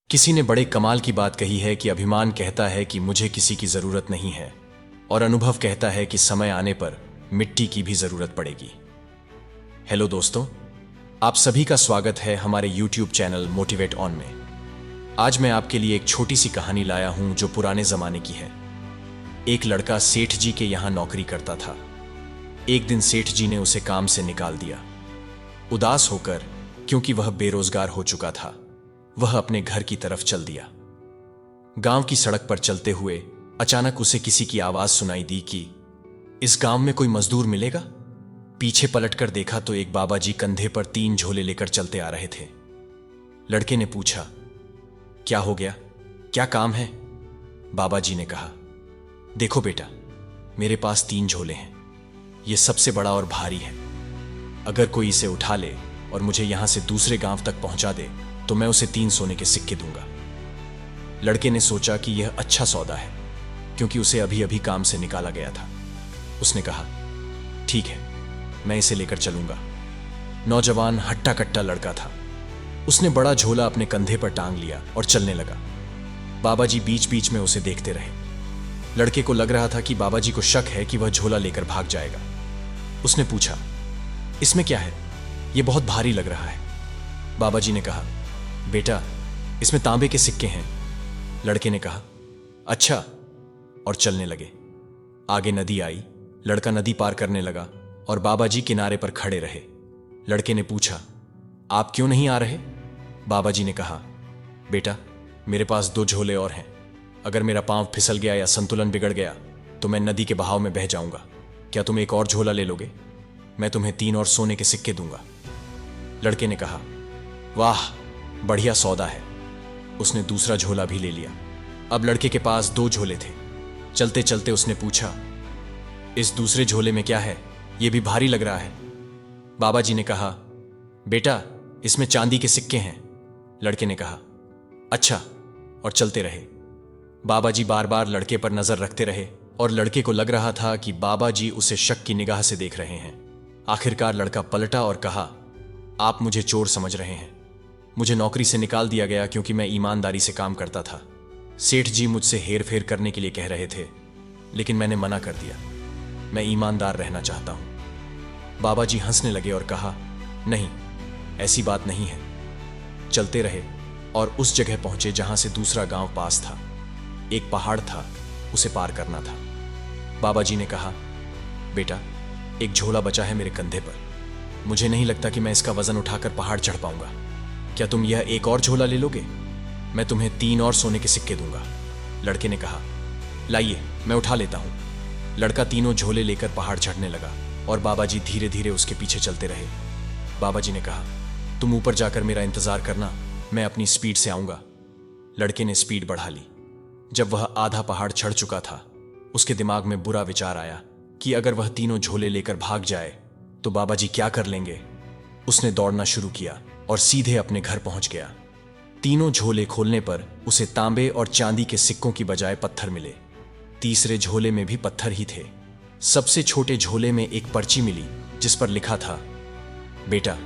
किसी ने बड़े कमाल की बात कही है कि अभिमान कहता है कि मुझे किसी की जरूरत नहीं है और अनुभव कहता है कि समय आने पर मिट्टी की भी जरूरत पड़ेगी। हेलो दोस्तों, आप सभी का स्वागत है हमारे YouTube चैनल मोटिवेट ऑन में। आज मैं आपके लिए एक छोटी सी कहानी लाया हूं जो पुराने जमाने की है। एक लड़का सेठ जी के यहां नौकरी करता था। एक दिन सेठ जी ने उसे काम से निकाल दिया। उदास होकर, क्योंकि वह बेरोजगार हो चुका था, वह अपने घर की तरफ चल दिया। गांव की सड़क पर चलते हुए अचानक उसे किसी की आवाज सुनाई दी कि इस गांव में कोई मजदूर मिलेगा। पीछे पलटकर देखा तो एक बाबा जी कंधे पर 3 झोले लेकर चलते आ रहे थे। लड़के ने पूछा, क्या हो गया, क्या काम है? बाबा जी ने कहा, देखो बेटा, मेरे पास 3 झोले हैं। ये सबसे बड़ा और भारी है। अगर कोई इसे उठा ले और मुझे यहां से दूसरे गांव तक पहुंचा दे तो मैं उसे 3 सोने के सिक्के दूंगा। लड़के ने सोचा कि यह अच्छा सौदा है, क्योंकि उसे अभी अभी काम से निकाला गया था। उसने कहा, ठीक है, मैं इसे लेकर चलूंगा। नौजवान हट्टा कट्टा लड़का था। उसने बड़ा झोला अपने कंधे पर टांग लिया और चलने लगा। बाबा जी बीच बीच में उसे देखते रहे। लड़के को लग रहा था कि बाबा जी को शक है कि वह झोला लेकर भाग जाएगा। उसने पूछा, इसमें क्या है? यह बहुत भारी लग रहा है। बाबा जी ने कहा, बेटा, इसमें तांबे के सिक्के हैं। लड़के ने कहा, अच्छा, और चलने लगे। आगे नदी आई। लड़का नदी पार करने लगा और बाबा जी किनारे पर खड़े रहे। लड़के ने पूछा, आप क्यों नहीं आ रहे? बाबा जी ने कहा, बेटा, मेरे पास 2 झोले और हैं। अगर मेरा पांव फिसल गया या संतुलन बिगड़ गया तो मैं नदी के बहाव में बह जाऊंगा। क्या तुम एक और झोला ले लोगे? मैं तुम्हें 3 और सोने के सिक्के दूंगा। लड़के ने कहा, वाह, बढ़िया सौदा है। उसने दूसरा झोला भी ले लिया। अब लड़के के पास 2 झोले थे। चलते चलते उसने पूछा, इस दूसरे झोले में क्या है? यह भी भारी लग रहा है। बाबा जी ने कहा, बेटा, इसमें चांदी के सिक्के हैं। लड़के ने कहा, अच्छा, और चलते रहे। बाबा जी बार बार लड़के पर नजर रखते रहे और लड़के को लग रहा था कि बाबा जी उसे शक की निगाह से देख रहे हैं। आखिरकार लड़का पलटा और कहा, आप मुझे चोर समझ रहे हैं। मुझे नौकरी से निकाल दिया गया क्योंकि मैं ईमानदारी से काम करता था। सेठ जी मुझसे हेर फेर करने के लिए कह रहे थे, लेकिन मैंने मना कर दिया। मैं ईमानदार रहना चाहता हूं। बाबा जी हंसने लगे और कहा, नहीं, ऐसी बात नहीं है। चलते रहे और उस जगह पहुंचे जहां से दूसरा गांव पास था। एक पहाड़ था, उसे पार करना था। बाबा जी ने कहा, बेटा, एक झोला बचा है मेरे कंधे पर। मुझे नहीं लगता कि मैं इसका वजन उठाकर पहाड़ चढ़ पाऊंगा। क्या तुम यह एक और झोला ले लोगे? मैं तुम्हें 3 और सोने के सिक्के दूंगा। लड़के ने कहा, लाइए, मैं उठा लेता हूं। लड़का तीनों झोले लेकर पहाड़ चढ़ने लगा और बाबा जी धीरे धीरे उसके पीछे चलते रहे। बाबा जी ने कहा, तुम ऊपर जाकर मेरा इंतजार करना, मैं अपनी स्पीड से आऊंगा। लड़के ने स्पीड बढ़ा ली। जब वह आधा पहाड़ चढ़ चुका था, उसके दिमाग में बुरा विचार आया कि अगर वह तीनों झोले लेकर भाग जाए तो बाबा जी क्या कर लेंगे। उसने दौड़ना शुरू किया और सीधे अपने घर पहुंच गया। तीनों झोले खोलने पर उसे तांबे और चांदी के सिक्कों की बजाय पत्थर मिले। तीसरे झोले में भी पत्थर ही थे। सबसे छोटे झोले में एक पर्ची मिली जिस पर लिखा था, बेटा,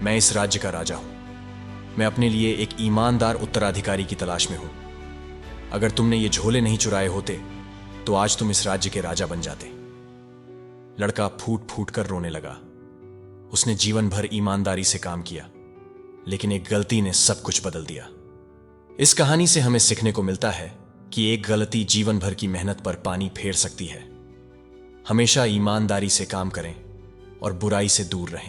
मैं इस राज्य का राजा हूं। मैं अपने लिए एक ईमानदार उत्तराधिकारी की तलाश में हूं। अगर तुमने ये झोले नहीं चुराए होते तो आज तुम इस राज्य के राजा बन जाते। लड़का फूट फूट कर रोने लगा। उसने जीवन भर ईमानदारी से काम किया, लेकिन एक गलती ने सब कुछ बदल दिया। इस कहानी से हमें सीखने को मिलता है कि एक गलती जीवन भर की मेहनत पर पानी फेर सकती है। हमेशा ईमानदारी से काम करें और बुराई से दूर रहें।